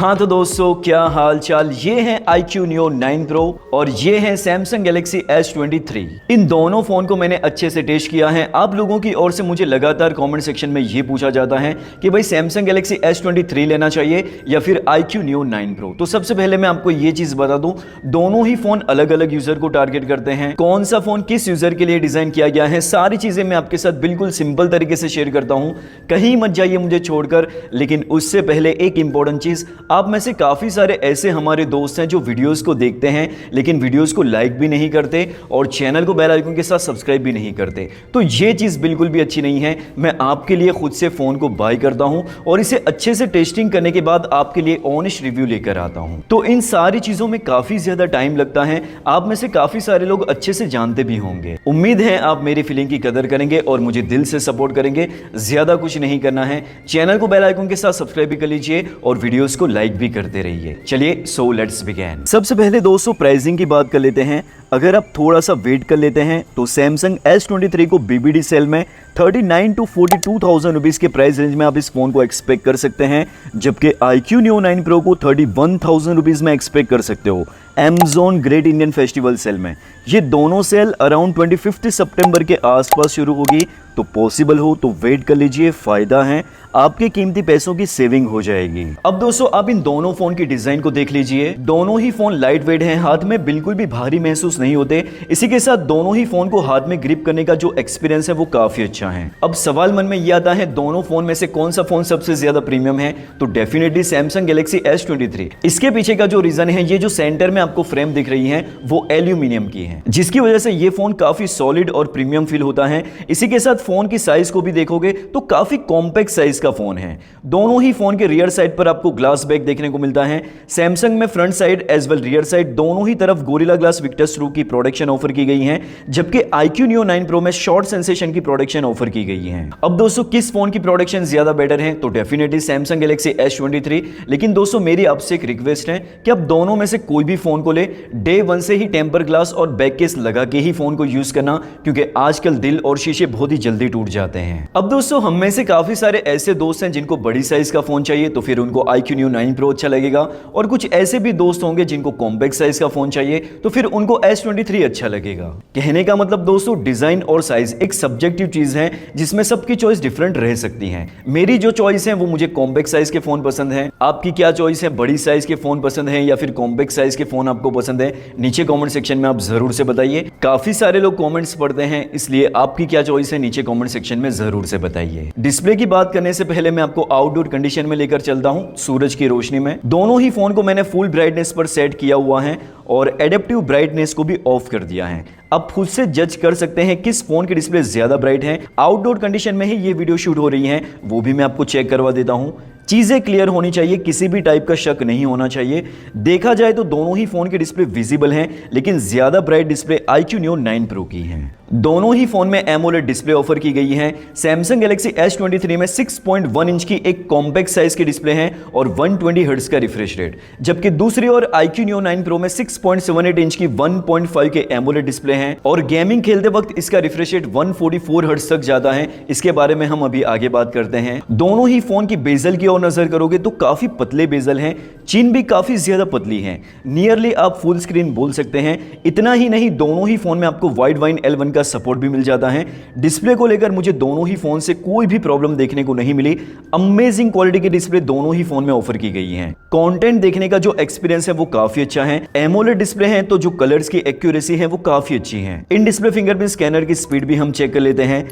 हाँ तो दोस्तों, क्या हाल चाल। ये है iQOO Neo 9 Pro और ये है Samsung Galaxy S23। इन दोनों फोन को मैंने अच्छे से टेस्ट किया है। आप लोगों की ओर से मुझे लगातार कमेंट सेक्शन में ये पूछा जाता है कि भाई Samsung Galaxy S23 लेना चाहिए या फिर iQOO Neo 9 Pro। तो सबसे पहले मैं आपको ये चीज बता दूं, दोनों ही फोन अलग अलग यूजर को टारगेट करते हैं। कौन सा फोन किस यूजर के लिए डिजाइन किया गया है, सारी चीजें मैं आपके साथ बिल्कुल सिंपल तरीके से शेयर करता हूं। कहीं मत जाइए मुझे छोड़कर। लेकिन उससे पहले एक इंपॉर्टेंट चीज, आप में से काफी सारे ऐसे हमारे दोस्त हैं जो वीडियोस को देखते हैं लेकिन वीडियोस को लाइक भी नहीं करते और चैनल को बेल आइकन के साथ सब्सक्राइब भी नहीं करते। तो ये चीज बिल्कुल भी अच्छी नहीं है। मैं आपके लिए खुद से फोन को बाय करता हूं और इसे अच्छे से टेस्टिंग करने के बाद आपके लिए ऑनेस्ट रिव्यू लेकर आता हूं। तो इन सारी चीजों में काफी ज्यादा टाइम लगता है। आप में से काफी सारे लोग अच्छे से जानते भी होंगे। उम्मीद है आप मेरी फीलिंग की कदर करेंगे और मुझे दिल से सपोर्ट करेंगे। ज्यादा कुछ नहीं करना है, चैनल को बेल आइकन के साथ सब्सक्राइब भी कर लीजिए और वीडियोस को लाइक भी करते रहिए। चलिए सो लेट्स बिगिन। सबसे पहले दोस्तों प्राइसिंग की बात कर लेते हैं। अगर आप थोड़ा सा वेट कर लेते हैं तो Samsung S23 को BBD सेल में 39 to 42,000 रुपीज के प्राइस रेंज में आप इस फोन को एक्सपेक्ट कर सकते हैं, जबकि iQOO Neo 9 Pro को 31,000 रुपीज में एक्सपेक्ट कर सकते हो Amazon great Indian festival sale में। ये दोनों सेल अराउंड 25 सितंबर के आसपास शुरू होगी, तो पॉसिबल हो तो वेट कर लीजिए, फायदा है, आपके कीमती पैसों की सेविंग हो जाएगी। अब दोस्तों आप इन दोनों फोन की डिजाइन को देख लीजिए। दोनों ही फोन लाइट वेट हैं, हाथ में बिल्कुल भी भारी महसूस नहीं होते। इसी के साथ दोनों ही फोन को हाथ में ग्रिप करने का जो एक्सपीरियंस है वो काफी अच्छा है। अब सवाल मन में ये आता है, दोनों फोन में से कौन सा फोन सबसे ज्यादा प्रीमियम है? तो डेफिनेटली Samsung Galaxy S23। इसके पीछे का जो रीजन है, ये जो सेंटर में आपको फ्रेम दिख रही है वो एल्यूमिनियम की है, जिसकी वजह से ये फोन काफी सॉलिड और प्रीमियम फील होता है। इसी के साथ फोन की साइज को भी देखोगे तो काफी कॉम्पैक्ट साइज का फोन है। दोनों ही फोन के रियर साइड पर आपको ग्लास बैक देखने को मिलता है। सैमसंग में front side as well rear side दोनों ही तरफ गोरिल्ला ग्लास विक्टर्स 2 की प्रोडक्शन ऑफर की गई है, जबकि iQOO Neo 9 Pro में शॉर्ट सेंसेशन की प्रोडक्शन ऑफर की गई है। अब दोस्तों किस फोन की प्रोडक्शन ज्यादा बेटर है? तो डेफिनेटली Samsung Galaxy S23। लेकिन दोस्तों मेरी आपसे एक रिक्वेस्ट है कि आप दोनों में से कोई भी फोन को ले, डे 1 से ही टेम्पर ग्लास और बैक केस लगा के ही फोन को यूज करना, क्योंकि आजकल दिल और शीशे बहुत ही जल्दी टूट जाते हैं। अब दोस्तों हम में से काफी सारे ऐसे दोस्त हैं जिनको बड़ी साइज का फोन चाहिए, तो फिर उनको iQOO Neo 9 Pro अच्छा लगेगा, और कुछ ऐसे भी दोस्त होंगे जिनको कॉम्पैक्ट साइज का फोन चाहिए, तो फिर उनको S23 अच्छा लगेगा। कहने का मतलब दोस्तों, डिजाइन और साइज एक सब्जेक्टिव चीज है जिसमें सबकी चॉइस डिफरेंट रह सकती है। मेरी जो चॉइस है वो मुझे कॉम्पैक्ट साइज के फोन पसंद है। आपकी क्या चॉइस है? बड़ी साइज के फोन पसंद है या फिर कॉम्पैक्ट साइज के फोन आपको पसंद है? नीचे कमेंट सेक्शन में आप जरूर से बताइए। काफी सारे लोग कमेंट्स पढ़ते हैं, इसलिए आपकी क्या चॉइस है नीचे कमेंट सेक्शन में जरूर से बताइए। डिस्प्ले की बात करने से पहले मैं आपको आउटडोर कंडीशन में लेकर चलता हूं, सूरज की रोशनी में। दोनों ही फोन को मैंने फुल ब्राइटनेस पर सेट किया हुआ है और एडेप्टिव ब्राइटनेस को भी ऑफ कर दिया है। आप खुद से जज कर सकते हैं किस फोन की डिस्प्ले ज्यादा ब्राइट है। आउटडोर कंडीशन में ही ये वीडियो शूट हो रही है, वो भी मैं आपको चेक करवा देता हूं। चीजें क्लियर होनी चाहिए, किसी भी टाइप का शक नहीं होना चाहिए। देखा जाए तो दोनों ही फोन की डिस्प्ले विजिबल हैं, लेकिन ज्यादा bright display iQOO Neo 9 Pro की है। दोनों ही फोन में AMOLED डिस्प्ले ऑफर की गई है। Samsung Galaxy S23 में 6.1 इंच की एक कॉम्पैक्ट साइज की डिस्प्ले है और 120 हर्ट्ज का रिफ्रेश रेट, जबकि दूसरी ओर iQOO Neo 9 Pro में 6.78 इंच की 1.5 के AMOLED डिस्प्ले है और गेमिंग खेलते वक्त इसका रिफ्रेश रेट 144 हर्ट्ज तक जाता है। इसके बारे में हम अभी आगे बात करते हैं। दोनों ही फोन की बेजल की नजर करोगे तो काफी पतले बेजल हैं, चिन भी काफी ज्यादा पतली है, नियरली आप फुल स्क्रीन बोल सकते हैं। इतना ही नहीं, दोनों ही फोन में आपको वाइड वाइन L1 का सपोर्ट भी मिल जाता है। डिस्प्ले को लेकर मुझे दोनों ही फोन से कोई भी प्रॉब्लम देखने को नहीं मिली। अमेजिंग क्वालिटी की डिस्प्ले दोनों ही फोन में ऑफर की गई है। कंटेंट देखने का जो एक्सपीरियंस है वो काफी अच्छा है। AMOLED डिस्प्ले है तो जो कलर्स की एक्यूरेसी है वो काफी अच्छी है। इन डिस्प्ले फिंगरप्रिंट स्कैनर की स्पीड भी हम चेक कर लेते हैं।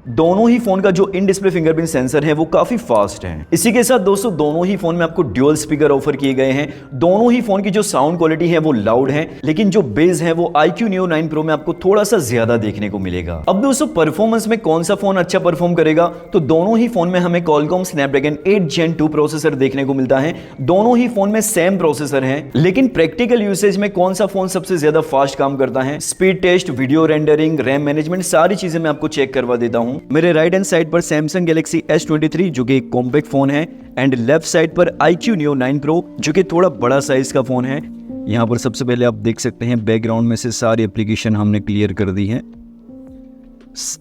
दोनों ही फोन का जो इन डिस्प्ले फिंगरप्रिंट सेंसर है वो काफी फास्ट है। इसी के साथ दोस्तों दोनों ही फोन में आपको ड्यूअल स्पीकर ऑफर किए गए हैं। दोनों ही फोन की जो साउंड क्वालिटी है वो लाउड है, लेकिन जो बेस है वो iQOO Neo 9 Pro में आपको थोड़ा सा ज्यादा देखने को मिलेगा। अब दोस्तों परफॉर्मेंस में कौन सा फोन अच्छा परफॉर्म करेगा? तो दोनों ही फोन में हमें Qualcomm Snapdragon 8 Gen 2 प्रोसेसर देखने को मिलता है। दोनों ही फोन में सेम प्रोसेसर है, लेकिन प्रैक्टिकल यूसेज में कौन सा फोन सबसे ज्यादा फास्ट काम करता है? Speed test, video rendering, RAM management, सारी चीजें मैं आपको चेक करवा देता हूं। मेरे राइट हैंड साइड पर Samsung Galaxy S23 जो कि एक कॉम्पैक्ट फोन है, एंड लेफ्ट साइड पर iQOO Neo 9 Pro जो कि थोड़ा बड़ा साइज का फोन है। यहाँ पर सबसे पहले आप देख सकते हैं बैकग्राउंड में से सारी एप्लीकेशन हमने क्लियर कर दी है।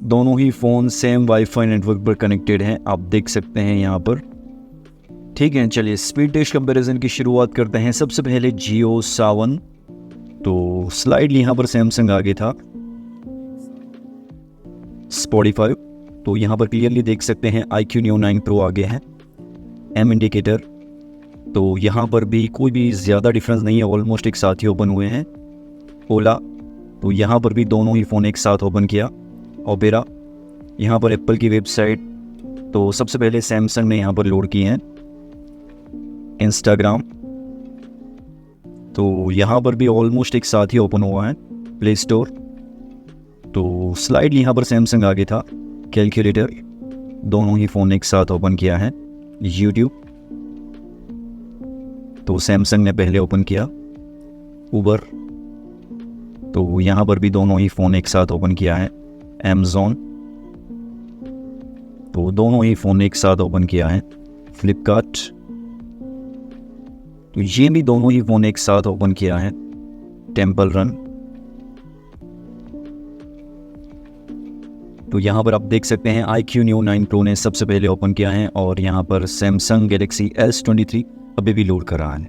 दोनों ही फोन सेम वाईफाई नेटवर्क पर कनेक्टेड हैं, आप देख सकते हैं यहाँ पर। ठीक है, चलिए स्पीड टेस्ट कंपैरिजन की शुरुआत करते हैं। सबसे पहले जियो सावन, तो स्लाइडली यहाँ पर सैमसंग आगे था। स्पॉटिफाई, तो यहाँ पर क्लियरली देख सकते हैं iQOO Neo 9 Pro आगे है। एम इंडिकेटर, तो यहाँ पर भी कोई भी ज़्यादा डिफरेंस नहीं है, ऑलमोस्ट एक साथ ही ओपन हुए हैं। ओला, तो यहाँ पर भी दोनों ही फ़ोन एक साथ ओपन किया। ओपेरा, यहाँ पर एप्पल की वेबसाइट, तो सबसे पहले सैमसंग ने यहाँ पर लोड की है। इंस्टाग्राम, तो यहाँ पर भी ऑलमोस्ट एक साथ ही ओपन हुआ है। प्ले स्टोर, तो स्लाइड यहाँ पर सैमसंग आगे था। कैलकुलेटर, दोनों ही फ़ोन एक साथ ओपन किया है। यूट्यूब, तो सैमसंग ने पहले ओपन किया। उबर, तो यहाँ पर भी दोनों ही फ़ोन एक साथ ओपन किया है। अमेज़ॉन, तो दोनों ही फ़ोन एक साथ ओपन किया है। फ्लिपकार्ट, तो ये भी दोनों ही फ़ोन एक साथ ओपन किया है। टेम्पल रन, तो यहाँ पर आप देख सकते हैं iQOO Neo 9 Pro ने सबसे पहले ओपन किया है और यहाँ पर सैमसंग गैलेक्सी S23 अभी भी लोड कर रहा है।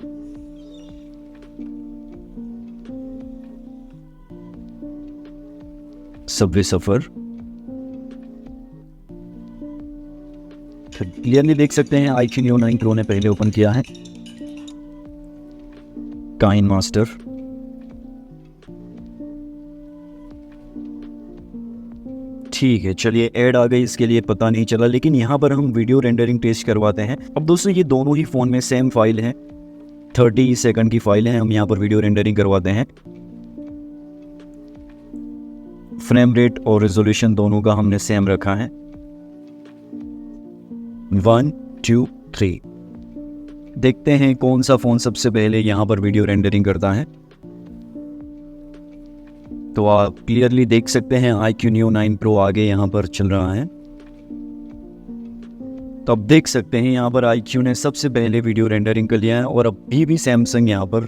सबवे सफर, क्लियरली देख सकते हैं iQOO Neo 9 Pro ने पहले ओपन किया है। काइन मास्टर, ठीक है, चलिए ऐड आ गई, इसके लिए पता नहीं चला, लेकिन यहाँ पर हम वीडियो रेंडरिंग टेस्ट करवाते हैं। अब दोस्तों ये दोनों ही फ़ोन में सेम फाइल है, 30 सेकंड की फाइल है। हम यहाँ पर वीडियो रेंडरिंग करवाते हैं। फ्रेम रेट और रेजोल्यूशन दोनों का हमने सेम रखा है, 1 2 3। देखते हैं कौन सा फ़ोन सबसे पहले यहाँ पर वीडियो रेंडरिंग करता है। तो आप क्लियरली देख सकते हैं iQOO Neo 9 Pro आगे यहाँ पर चल रहा है। तो आप देख सकते हैं यहाँ पर iQOO ने सबसे पहले वीडियो रेंडरिंग कर लिया है और अभी भी सैमसंग यहाँ पर।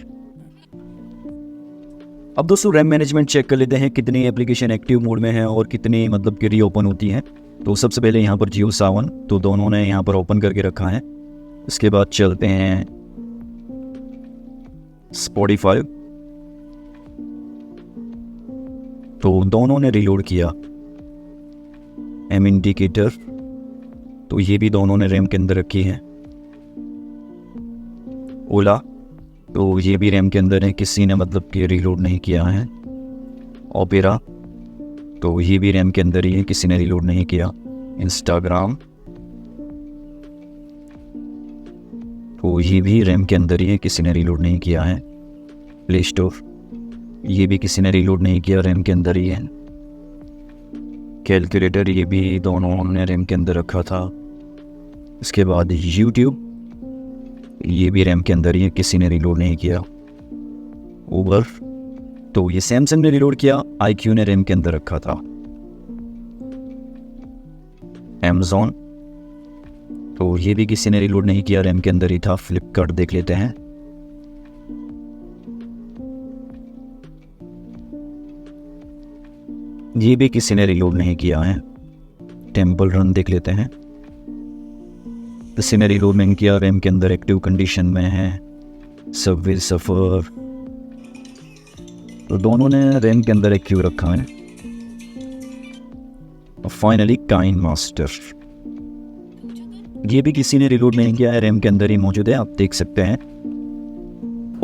अब दोस्तों रैम मैनेजमेंट चेक कर लेते हैं, कितनी एप्लीकेशन एक्टिव मोड में है और कितनी मतलब कि रीओपन होती हैं। तो सबसे पहले यहाँ पर जियो सावन, तो दोनों ने यहाँ पर ओपन करके रखा है। इसके बाद चलते हैं स्पॉटिफाई, तो दोनों ने रीलोड किया। एम इंडिकेटर, तो ये भी दोनों ने रैम के अंदर रखी है। ओला, तो ये भी रैम के अंदर है, किसी ने मतलब कि रीलोड नहीं किया है। ओपेरा, तो ये भी रैम के अंदर ही है, किसी ने रीलोड नहीं किया। इंस्टाग्राम, तो ये भी रैम के अंदर ही है, किसी ने रीलोड नहीं किया है। प्ले स्टोर, ये भी किसी ने रीलोड नहीं किया, रैम के अंदर ही है। कैलकुलेटर, ये भी दोनों ने रैम के अंदर रखा था। इसके बाद यूट्यूब, ये भी रैम के अंदर ही है, किसी ने रीलोड नहीं किया। उबर, तो ये सैमसंग ने रीलोड किया, iQOO ने रैम के अंदर रखा था। अमेज़ॉन, तो ये भी किसी ने रीलोड नहीं किया, रैम के अंदर ही था। फ्लिपकार्ट देख लेते हैं, ये भी किसी ने रीलोड नहीं किया है। टेम्पल रन देख लेते हैं, किसी ने रीलोड नहीं किया, रैम के अंदर एक्टिव कंडीशन में है। सबवे सफर, तो दोनों ने रैम के अंदर एक्टिव रखा है। और फाइनली काइन मास्टर, ये भी किसी ने रीलोड नहीं किया है, रैम के अंदर ही मौजूद है, आप देख सकते हैं।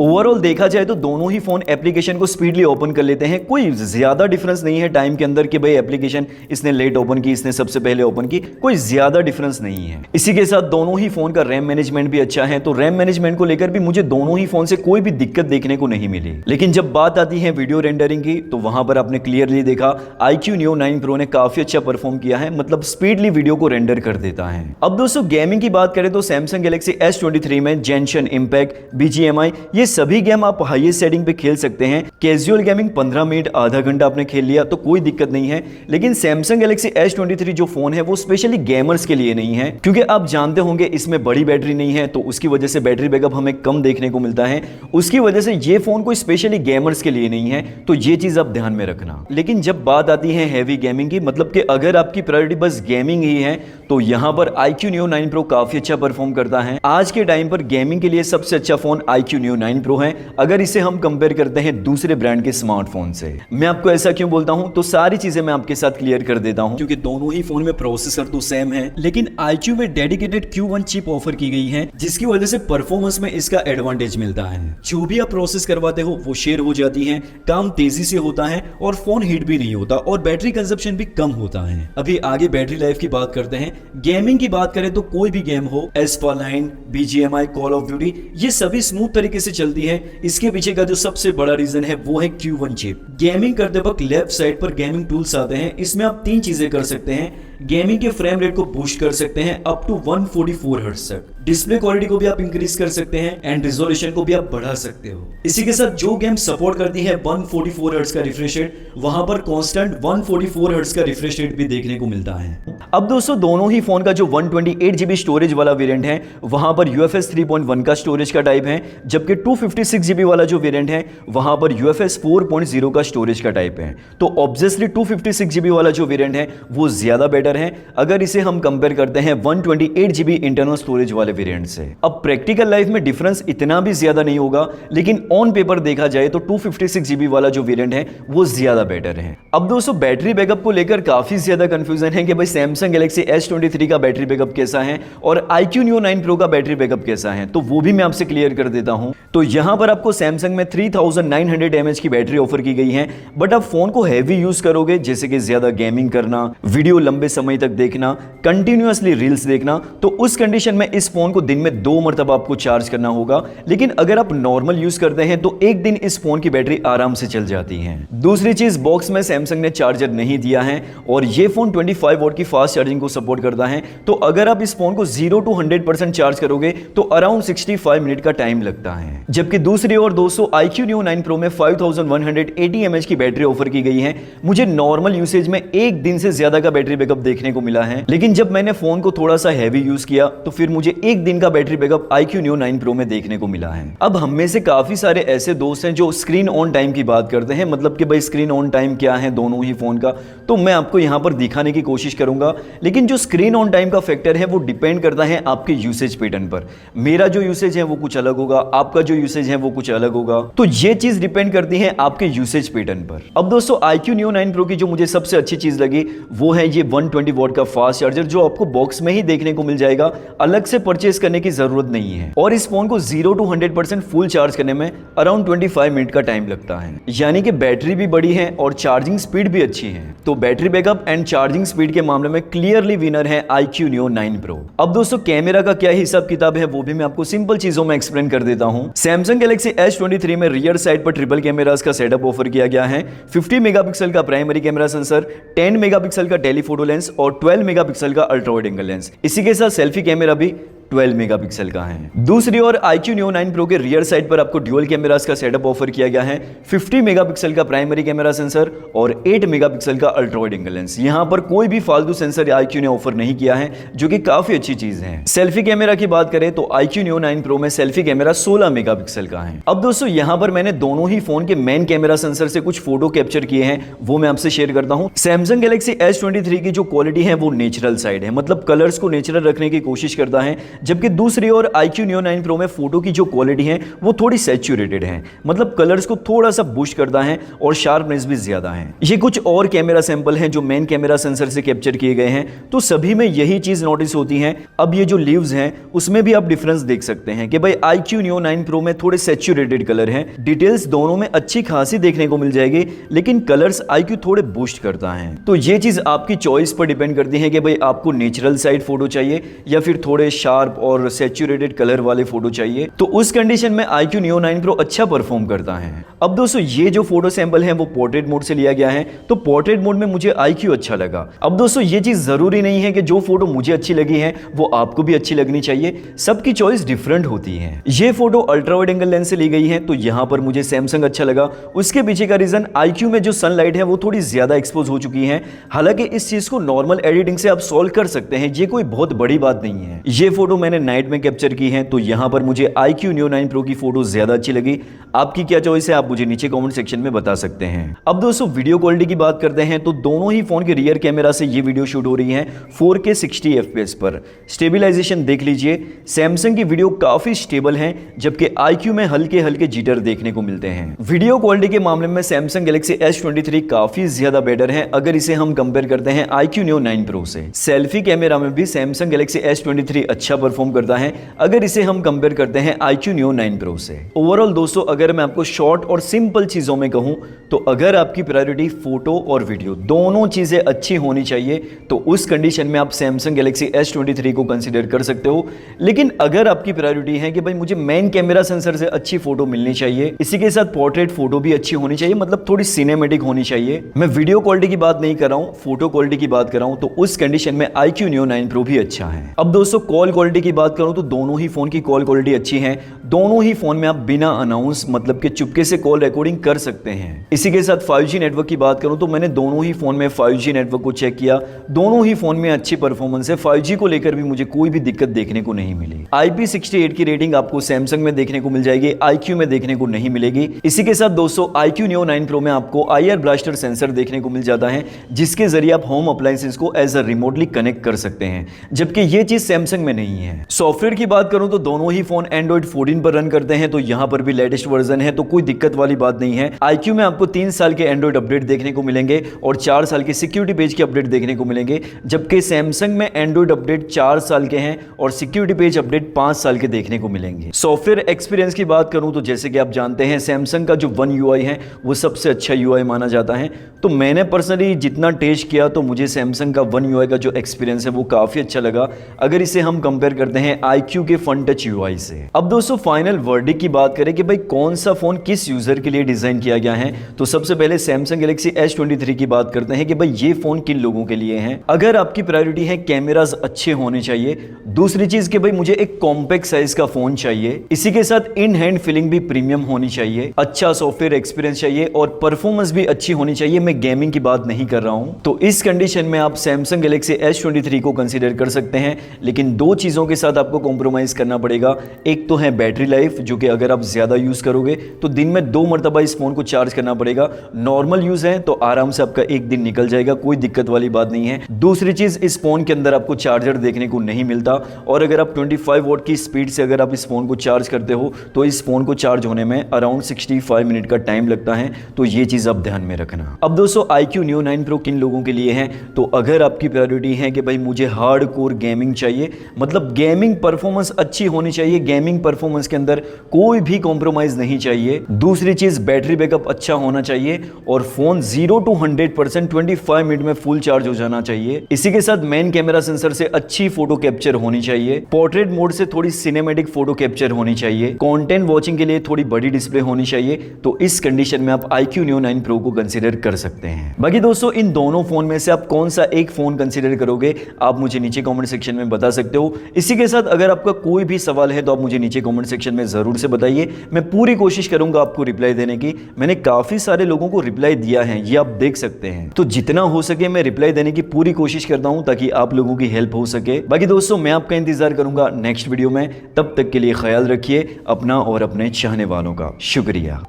ओवरऑल देखा जाए तो दोनों ही फोन एप्लीकेशन को स्पीडली ओपन कर लेते हैं। कोई ज्यादा डिफरेंस नहीं है टाइम के अंदर कि भाई एप्लीकेशन इसने लेट ओपन की, इसने सबसे पहले ओपन की, कोई ज्यादा डिफरेंस नहीं है। इसी के साथ दोनों ही फोन का रैम मैनेजमेंट भी अच्छा है, तो रैम मैनेजमेंट को लेकर भी मुझे दोनों ही फोन से कोई भी दिक्कत देखने को नहीं मिली। लेकिन जब बात आती है वीडियो रेंडरिंग की, तो वहां पर आपने क्लियरली देखा iQOO Neo 9 Pro ने काफी अच्छा परफॉर्म किया है, मतलब स्पीडली वीडियो को रेंडर कर देता है। अब दोस्तों गेमिंग की बात करें तो सैमसंग गैलेक्सी S23 में जेंशन, इंपैक्ट, BGMI ये सभी गेम आप हाईएस्ट सेटिंग पे खेल सकते हैं। कैजुअल गेमिंग 15 मिनट आधा घंटा आपने खेल लिया तो कोई दिक्कत नहीं है। लेकिन सैमसंग गैलेक्सी S23 जो फोन है वो स्पेशली गेमर्स के लिए नहीं है, क्योंकि आप जानते होंगे इसमें बड़ी बैटरी नहीं है, तो उसकी वजह से बैटरी बैकअप हमें कम देखने को मिलता है। उसकी वजह से ये फोन कोई स्पेशली गेमर्स के लिए नहीं है, तो ये चीज आप ध्यान में रखना। लेकिन जब बात आती है हैवी गेमिंग की, मतलब कि अगर आपकी प्रायोरिटी बस गेमिंग ही है, तो यहाँ पर iQOO Neo 9 Pro काफी अच्छा परफॉर्म करता है। आज के टाइम पर गेमिंग के लिए सबसे अच्छा फोन iQOO Neo 9 Pro है, अगर इसे हम कंपेयर करते हैं दूसरे ब्रांड के स्मार्टफोन से। मैं आपको ऐसा क्यों बोलता हूं, तो सारी चीजें मैं आपके साथ क्लियर कर देता हूं, क्योंकि दोनों ही फोन में प्रोसेसर तो सेम है, लेकिन iQOO में डेडिकेटेड Q1 चिप ऑफर की गई है, जिसकी वजह से परफॉर्मेंस में इसका एडवांटेज मिलता है। जो भी आप प्रोसेस करवाते हो वो शेयर हो जाती है, काम तेजी से होता है और फोन हीट भी नहीं होता और बैटरी कंजप्शन भी कम होता है। अभी आगे बैटरी लाइफ की बात करते हैं। गेमिंग की बात करें तो कोई भी गेम हो, एस्पालाइन, BGMI, कॉल ऑफ ड्यूटी, ये सभी स्मूथ तरीके से चलती है। इसके पीछे का जो सबसे बड़ा रीजन है वो है Q1 चिप। गेमिंग करते वक्त लेफ्ट साइड पर गेमिंग टूल्स आते हैं, इसमें आप 3 चीजें कर सकते हैं। गेमिंग के फ्रेम रेट को बूस्ट कर सकते हैं अप टू 144 हर्ट्ज तक, डिस्प्ले क्वालिटी को भी आप इंक्रीज कर सकते हैं एंड रिजोल्यूशन को भी आप बढ़ा सकते हो। इसी के साथ जो गेम सपोर्ट करती है 144 हर्ट्ज का रिफ्रेश रेट, वहां पर कांस्टेंट 144 हर्ट्ज का रिफ्रेश रेट भी देखने को मिलता है। अब दोस्तों दोनों ही फोन का जो 128GB स्टोरेज वाला वेरिएंट है वहां पर UFS 3.1 का स्टोरेज का टाइप है, जबकि 256GB वाला जो वेरिएंट है वहां पर UFS 4.0 का स्टोरेज का टाइप है। तो ऑब्वियसली 256GB वाला जो वेरिएंट है वो ज्यादा बेटर है अगर इसे हम कंपेयर करते हैं 128GB इंटरनल स्टोरेज वाले वेरिएंट से। अब प्रैक्टिकल लाइफ में डिफरेंस इतना भी ज्यादा नहीं होगा, लेकिन ऑन पेपर देखा जाए तो 256GB वाला जो वेरिएंट है वो ज्यादा बेटर है। अब दोस्तों बैटरी बैकअप को लेकर काफी ज्यादा कंफ्यूजन है कि भाई Samsung Galaxy S23 का बैटरी बैकअप कैसा है और iQOO Neo 9 Pro का बैटरी बैकअप कैसा है, तो वो भी मैं आपसे क्लियर कर देता हूं। तो यहां पर आपको Samsung में 3900 mAh की बैटरी ऑफर की गई है, बट आप फोन को हैवी यूज करोगे, जैसे कि ज्यादा गेमिंग करना, वीडियो लंबे समय तक देखना, कंटिन्यूअसली रील्स देखना, तो उस कंडीशन में इस फोन को दिन में 2 मरतबा आपको चार्ज करना होगा। लेकिन अगर आप नॉर्मल यूज करते हैं तो एक दिन इस फोन की बैटरी आराम से चल जाती है। दूसरी चीज, बॉक्स में Samsung ने चार्जर नहीं दिया है और ये फोन 25 वॉट की फास्ट चार्जिंग को सपोर्ट करता है, तो अगर आप इस फोन को 0 to 100% चार्ज करोगे तो अराउंड 65 मिनट का टाइम लगता है। जबकि दूसरी ओर दोस्तों iQOO Neo 9 Pro में 5180 mAh की बैटरी ऑफर की गई है। मुझे नॉर्मल यूसेज में एक दिन से ज्यादा का बैटरी बैकअप देखने को मिला है, लेकिन जब मैंने फोन को थोड़ा सा हैवी यूज किया तो फिर मुझे एक दिन का battery backup iQOO Neo 9 Pro में देखने को मिला है। अब हम में से काफी सारे ऐसे दोस्त हैं जो स्क्रीन ऑन टाइम की बात करते हैं, मतलब कि भाई स्क्रीन ऑन टाइम क्या है दोनों ही फोन का, तो मैं आपको यहां पर दिखाने की कोशिश करूंगा। लेकिन जो स्क्रीन ऑन टाइम का फैक्टर है वो डिपेंड करता है आपके यूसेज पैटर्न पर। मेरा जो यूसेज है वो कुछ अलग होगा, आपका जो यूसेज है वो कुछ अलग होगा, तो ये चीज डिपेंड करती है आपके यूसेज पैटर्न पर। अब दोस्तों iQOO Neo 9 Pro की जो मुझे सबसे अच्छी चीज लगी वो है ये 120 वॉट का फास्ट चार्जर, जो आपको बॉक्स में ही देखने को मिल जाएगा, अलग से परचेज करने की जरूरत नहीं है। और इस फोन को 0 to 100% फुल चार्ज करने में अराउंड 25 मिनट का टाइम लगता है, यानी कि बैटरी भी बड़ी है और चार्जिंग स्पीड भी अच्छी है। तो battery backup and charging speed के मामले में क्लियरली विनर है iQOO Neo 9 Pro। अब दोस्तों कैमरा का क्या हिसाब किताब है वो भी मैं आपको सिंपल चीजों में एक्सप्लेन कर देता हूं। Samsung Galaxy S23 में रियर साइड पर ट्रिपल कैमरास का सेटअप ऑफर किया गया है। 50 मेगापिक्सल का प्राइमरी कैमरा सेंसर, 10 मेगापिक्सल का टेलीफोटो लेंस और 12 मेगापिक्सल का अल्ट्रा वाइड एंगल लेंस। इसी के साथ सेल्फी कैमरा भी 12 मेगापिक्सल का है। दूसरी ओर iQOO Neo 9 Pro के रियर साइड पर आपको ड्यूअल कैमरास का सेटअप ऑफर किया गया है। 50 मेगापिक्सल का प्राइमरी कैमरा सेंसर और 8 मेगापिक्सल का अल्ट्रा वाइड एंगल लेंस। यहां पर कोई भी फालतू सेंसर iQOO ने ऑफर नहीं किया है, जो कि काफी अच्छी चीज है। सेल्फी कैमरा की बात करें तो iQOO Neo 9 Pro में सेल्फी कैमरा 16 मेगापिक्सल का है। अब दोस्तों यहां पर मैंने दोनों ही फोन के मेन कैमरा सेंसर से कुछ फोटो कैप्चर किए हैं, वो मैं आपसे शेयर करता हूं। Samsung Galaxy S23 की जो क्वालिटी है वो नेचुरल साइड है, मतलब कलर्स को नेचुरल रखने की कोशिश करता है, जबकि दूसरी ओर iQOO Neo 9 Pro में फोटो की जो क्वालिटी है वो थोड़ी सैचुरेटेड है, मतलब कलर्स को थोड़ा सा बूस्ट करता है और शार्पनेस भी ज्यादा है। ये कुछ और कैमरा सैंपल हैं जो मेन कैमरा सेंसर से कैप्चर किए गए हैं, तो सभी में यही चीज नोटिस होती है। अब ये जो लीव्स हैं उसमें भी आप डिफरेंस देख सकते हैं कि भाई iQOO Neo 9 Pro में थोड़े सैचुरेटेड कलर हैं। डिटेल्स दोनों में अच्छी खासी देखने को मिल जाएगी, लेकिन कलर्स iQOO थोड़े बूस्ट करता है। तो ये चीज आपकी चॉइस पर डिपेंड करती है कि भाई आपको नेचुरल साइड फोटो चाहिए या फिर थोड़े शार्प और सैचुरेटेड कलर वाले फोटो चाहिए, तो उस कंडीशन में iQOO Neo 9 Pro अच्छा परफॉर्म करता है। अब दोस्तों ये जो फोटो सैंपल है वो पोर्ट्रेट मोड से लिया गया है, तो पोर्ट्रेट मोड में मुझे iQOO अच्छा लगा। अब दोस्तों ये चीज जरूरी नहीं है कि जो फोटो मुझे अच्छी लगी है वो आपको भी अच्छी लगनी चाहिए, सबकी चॉइस डिफरेंट होती है। ये photo ultra wide angle lens से ली गई है, तो यहाँ पर मुझे सैमसंग अच्छा लगा। उसके पीछे का रीजन iQOO में जो सनलाइट है वो थोड़ी ज्यादा एक्सपोज हो चुकी है। हालांकि इस चीज को नॉर्मल एडिटिंग से आप सॉल्व कर सकते हैं, ये कोई बहुत बड़ी बात नहीं है। ये फोटो मैंने नाइट में कैप्चर की है, तो यहाँ पर मुझे iQOO Neo 9 Pro की फोटो ज्यादा अच्छी लगी। आपकी क्या चॉइस है आप मुझे नीचे कमेंट सेक्शन में बता सकते हैं। अब दोस्तों वीडियो क्वालिटी की बात करते हैं, तो दोनों ही फोन के रियर कैमरा से ये वीडियो शूट हो रही है। 4K 60 FPS पर। स्टेबलाइजेशन देख लीजिए, सैमसंग की वीडियो काफी स्टेबल है, जबकि IQ में हल्के हल्के जिटर देखने को मिलते हैं। वीडियो क्वालिटी के मामले में सैमसंग गैलेक्सी S23 काफी ज्यादा बेटर है अगर इसे हम कंपेयर करते हैं IQ Neo 9 Pro से। सेल्फी कैमरा में भी सैमसंग गैलेक्सी S23 अच्छा परफॉर्म करता है अगर इसे हम कंपेयर करते हैं IQ Neo 9 Pro से। ओवरऑल दोस्तों, अगर मैं आपको शॉर्ट और सिंपल चीजों में कहूं तो अगर आपकी प्रायोरिटी फोटो और वीडियो दोनों चीजें अच्छी होनी चाहिए तो उस कंडीशन में आप सैमसंग गैलेक्सी S23 को कंसीडर कर सकते हो। लेकिन अगर आपकी प्रायोरिटी है कि भाई मुझे मेन कैमरा सेंसर से अच्छी फोटो मिलनी चाहिए, इसी के साथ पोर्ट्रेट फोटो भी अच्छी होनी चाहिए, मतलब थोड़ी सिनेमेटिक होनी चाहिए, मैं वीडियो क्वालिटी की बात नहीं कर रहा हूं, फोटो क्वालिटी की बात कर रहा हूं, तो उस कंडीशन में IQ Neo 9 Pro भी अच्छा है। अब दोस्तों कॉल क्वालिटी की बात करूं तो दोनों ही फोन की कॉल क्वालिटी अच्छी है। दोनों ही फोन में आप बिना अनाउंस मतलब कि चुपके से कॉल रिकॉर्डिंग कर सकते हैं। इसी के साथ 5G नेटवर्क की बात करूं तो मैंने दोनों ही फोन में 5G नेटवर्क को चेक किया, दोनों ही फोन में अच्छी परफॉर्मेंस है। 5G को लेकर भी मुझे कोई भी दिक्कत देखने को नहीं मिली। IP68 की रेटिंग आपको सैमसंग में देखने को मिल जाएगी, IQ में देखने को नहीं मिलेगी। इसी के साथ दोस्तों IQ Neo 9 Pro में आपको IR ब्लास्टर सेंसर देखने को मिल जाता है, जिसके जरिए आप होम अप्लायंसेस को एज अ रिमोटली कनेक्ट कर सकते हैं, जबकि ये चीज सैमसंग में नहीं है। सॉफ्टवेयर की बात करूं तो दोनों ही फोन Android 14 पर रन करते हैं, तो यहां पर भी लेटेस्ट वर्जन है, तो कोई दिक्कत वाली बात नहीं है। IQ में आपको 3 साल के एंड्रॉइड अपडेट देखने को मिलेंगे और 4 साल के सिक्योरिटी पेज के अपडेट देखने को मिलेंगे, जबकि सैमसंग में एंड्रॉइड अपडेट 4 साल के हैं और सिक्योरिटी पेज अपडेट 5 साल के देखने को मिलेंगे। सॉफ्टवेयर एक्सपीरियंस की बात करूं तो जैसे कि आप जानते हैं सैमसंग का जो One UI है वो सबसे अच्छा UI माना जाता है, तो मैंने पर्सनली जितना टेस्ट किया तो मुझे सैमसंग का One UI का जो एक्सपीरियंस है वो काफी अच्छा लगा अगर इसे हम कंपेयर करते हैं IQ के फन टच UI से। अब दोस्तों फाइनल वर्डिक्ट की बात करें कि भाई कौन सा फोन किस यूजर के लिए डिजाइन किया गया है, तो सबसे पहले सैमसंग गैलेक्सी S23 की बात करते हैं कि भाई ये फोन किन लोगों के लिए है। अगर आपकी प्रायोरिटी है कैमरास अच्छे होने चाहिए, दूसरी चीज कि भाई मुझे एक कॉम्पैक्ट साइज का फोन चाहिए, इसी के साथ इन हैंड फीलिंग भी प्रीमियम होनी चाहिए, अच्छा सॉफ्टवेयर एक्सपीरियंस चाहिए और परफॉर्मेंस भी अच्छी होनी चाहिए, मैं गेमिंग की बात नहीं कर रहा हूं, तो इस कंडीशन में आप सैमसंग गैलेक्सी S23 को कंसीडर कर सकते हैं। लेकिन दो चीजों के साथ आपको कॉम्प्रोमाइज करना पड़ेगा, एक तो है बैटरी लाइफ, जो कि अगर आप ज्यादा यूज करोगे तो दिन में 2 मरतबा इस फोन को चार्ज करना पड़ेगा। नॉर्मल यूज है तो आराम से आपका एक दिन निकल जाएगा, कोई दिक्कत वाली बात नहीं है। दूसरी चीज, इस फोन के अंदर आपको चार्जर देखने को नहीं मिलता और अगर आप 25 वॉट की स्पीड से अगर आप इस फोन को चार्ज करते हो तो इस फोन को चार्ज होने में अराउंड 65 मिनट का टाइम लगता है, तो ये चीज आप ध्यान में रखना। अब दोस्तों IQ Neo 9 Pro किन लोगों के लिए है, तो अगर आपकी प्रायोरिटी है कि भाई मुझे हार्ड कोर गेमिंग चाहिए, मतलब गेमिंग परफॉर्मेंस अच्छी होनी चाहिए, गेमिंग परफॉर्मेंस के अंदर कोई भी कॉम्प्रोमाइज नहीं चाहिए, दूसरी चीज बैटरी बैकअप अच्छा होना चाहिए और फोन 0 to 100% 25 मिनट में फुल चार्ज हो जाना चाहिए, इसी के साथ मेन कैमरा सेंसर से अच्छी फोटो कैप्चर होनी चाहिए, पोर्ट्रेट मोड से थोड़ी सिनेमैटिक फोटो कैप्चर होनी चाहिए, कंटेंट वॉचिंग के लिए थोड़ी बड़ी डिस्प्ले होनी चाहिए, तो इस कंडीशन में आप IQ Neo 9 Pro को कंसीडर कर सकते हैं। बाकी दोस्तों इन दोनों फोन में से आप कौन सा एक फोन कंसीडर करोगे, आप मुझे नीचे कमेंट सेक्शन में बता सकते हो। इसी के साथ अगर आपका कोई भी सवाल है तो आप मुझे नीचे कमेंट सेक्शन में जरूर से बताइए, मैं पूरी कोशिश करूंगा आपको रिप्लाई देने की। मैंने काफी सारे लोगों को रिप्लाई दिया है, ये आप देख सकते हैं, तो जितना हो सके मैं रिप्लाई देने की पूरी कोशिश करता हूं ताकि आप लोगों की हेल्प हो सके। बाकी दोस्तों मैं आपका इंतजार करूंगा नेक्स्ट वीडियो में, तब तक के लिए ख्याल रखिए अपना और अपने चाहने वालों का। शुक्रिया।